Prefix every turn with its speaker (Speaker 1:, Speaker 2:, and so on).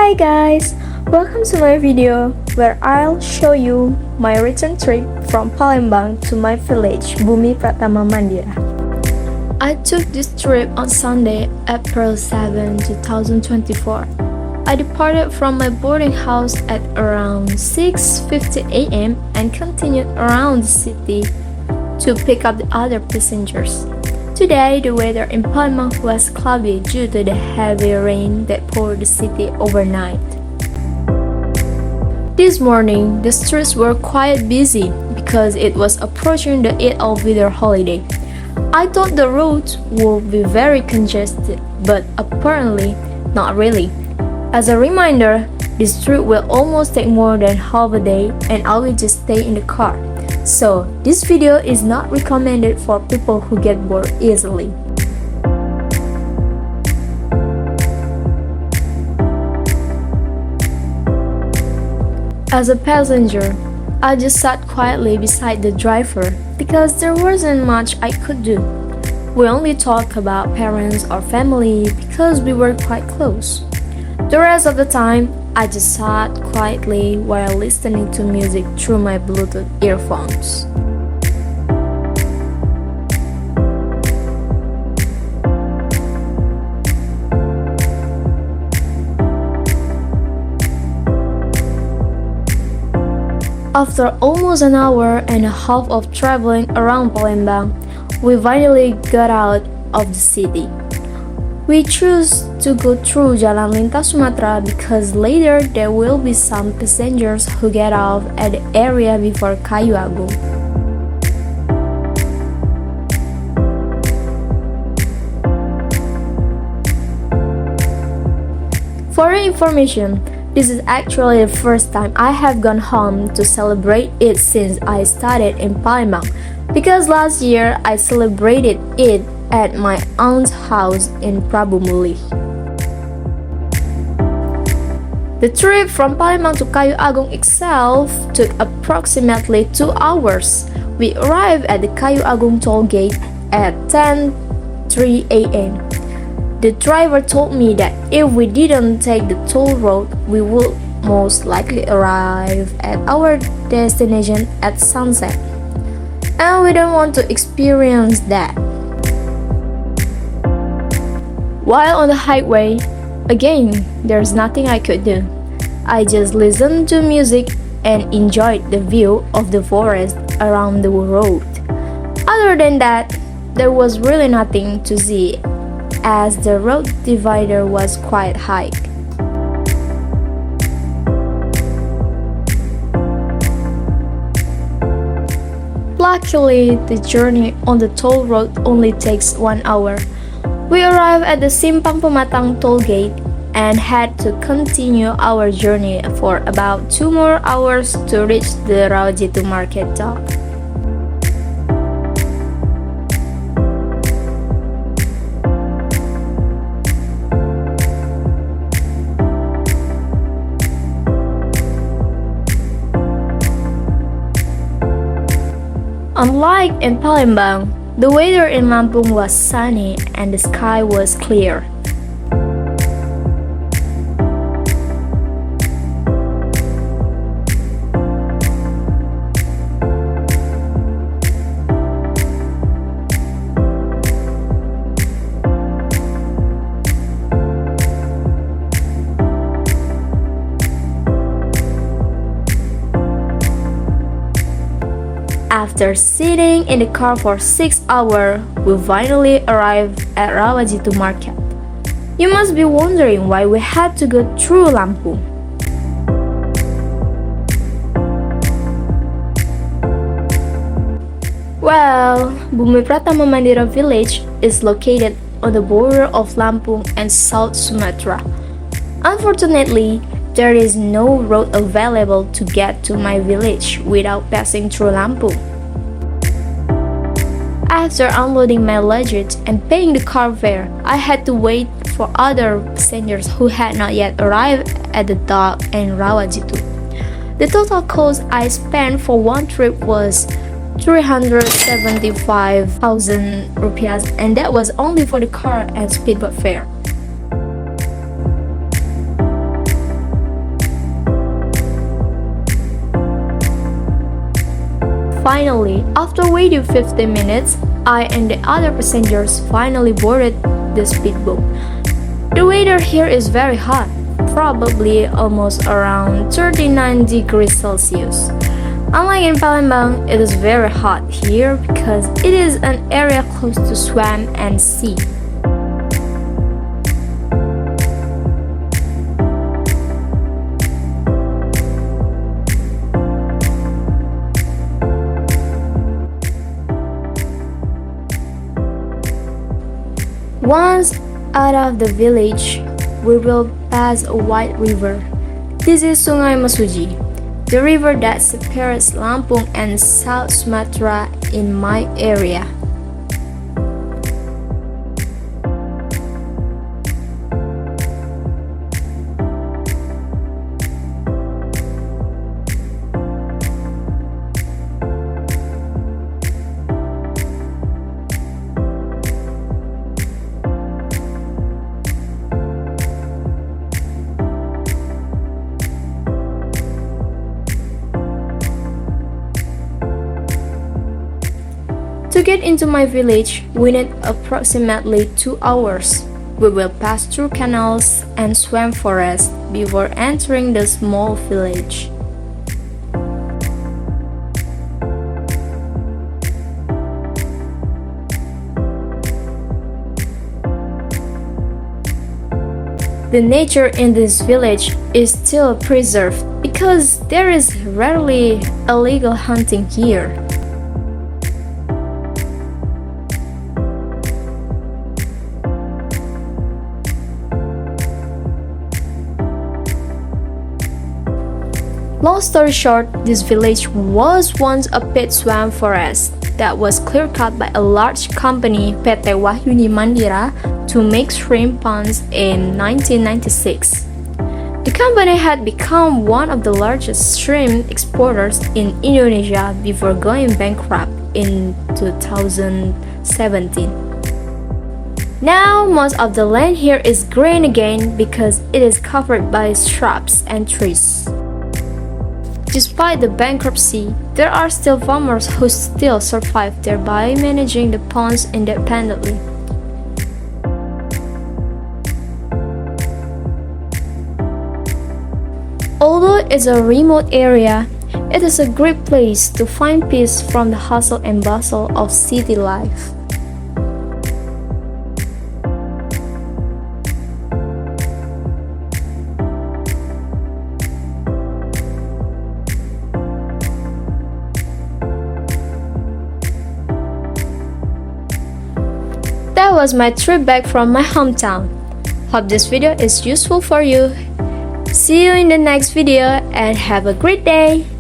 Speaker 1: Hi guys! Welcome to my video where I'll show you my return trip from Palembang to my village, Bumi, Pratama, Mandira. I took this trip on Sunday, April 7, 2024. I departed from my boarding house at around 6:50 a.m. and continued around the city to pick up the other passengers. Today, the weather in Palembang was cloudy due to the heavy rain that poured the city overnight. This morning, the streets were quite busy because it was approaching the Eid al-Fitr holiday. I thought the roads would be very congested, but apparently not really. As a reminder, this trip will almost take more than half a day and I will just stay in the car. So, this video is not recommended for people who get bored easily. As a passenger, I just sat quietly beside the driver because there wasn't much I could do. We only talked about parents or family because we were quite close. The rest of the time, I just sat quietly while listening to music through my Bluetooth earphones. After almost an hour and a half of traveling around Palembang, we finally got out of the city. We chose to go through Jalan Lintas Sumatera because later there will be some passengers who get off at the area before Kayu Agung. For your information, this is actually the first time I have gone home to celebrate it since I started in Palembang, because last year I celebrated it at my aunt's house in Prabumulih. The trip from Palembang to Kayu Agung itself took approximately 2 hours. We arrived at the Kayu Agung toll gate at 10:03 a.m. The driver told me that if we didn't take the toll road, we would most likely arrive at our destination at sunset. And we don't want to experience that. While on the highway, again, there's nothing I could do. I just listened to music and enjoyed the view of the forest around the road. Other than that, there was really nothing to see as the road divider was quite high. Luckily, the journey on the toll road only takes 1 hour. We arrived at the Simpang Pematang toll gate and had to continue our journey for about 2 more hours to reach the Rawajitu market dock. Unlike in Palembang, the weather in Lampung was sunny and the sky was clear. After sitting in the car for 6 hours, we finally arrived at Rawajitu Market. You must be wondering why we had to go through Lampung. Well, Bumi Pratama Mandira village is located on the border of Lampung and South Sumatra. Unfortunately, there is no road available to get to my village without passing through Lampung. After unloading my luggage and paying the car fare, I had to wait for other passengers who had not yet arrived at the dock in Rawajitu. The total cost I spent for one trip was 375,000 rupiah, and that was only for the car and speedboat fare. Finally, after waiting 15 minutes, I and the other passengers finally boarded the speedboat. The weather here is very hot, probably almost around 39 degrees Celsius. Unlike in Palembang, it is very hot here because it is an area close to swamp and sea. Once out of the village, we will pass a wide river. This is Sungai Mesuji, the river that separates Lampung and South Sumatra in my area. To get into my village, we need approximately 2 hours. We will pass through canals and swamp forest before entering the small village. The nature in this village is still preserved because there is rarely illegal hunting here. Long story short, this village was once a pit swamp forest that was clear-cut by a large company, PT Wahyuni Mandira, to make shrimp ponds in 1996. The company had become one of the largest shrimp exporters in Indonesia before going bankrupt in 2017. Now, most of the land here is green again because it is covered by shrubs and trees. Despite the bankruptcy, there are still farmers who still survive there by managing the ponds independently. Although it's a remote area, it is a great place to find peace from the hustle and bustle of city life. That was my trip back from my hometown. Hope this video is useful for you. See you in the next video and have a great day!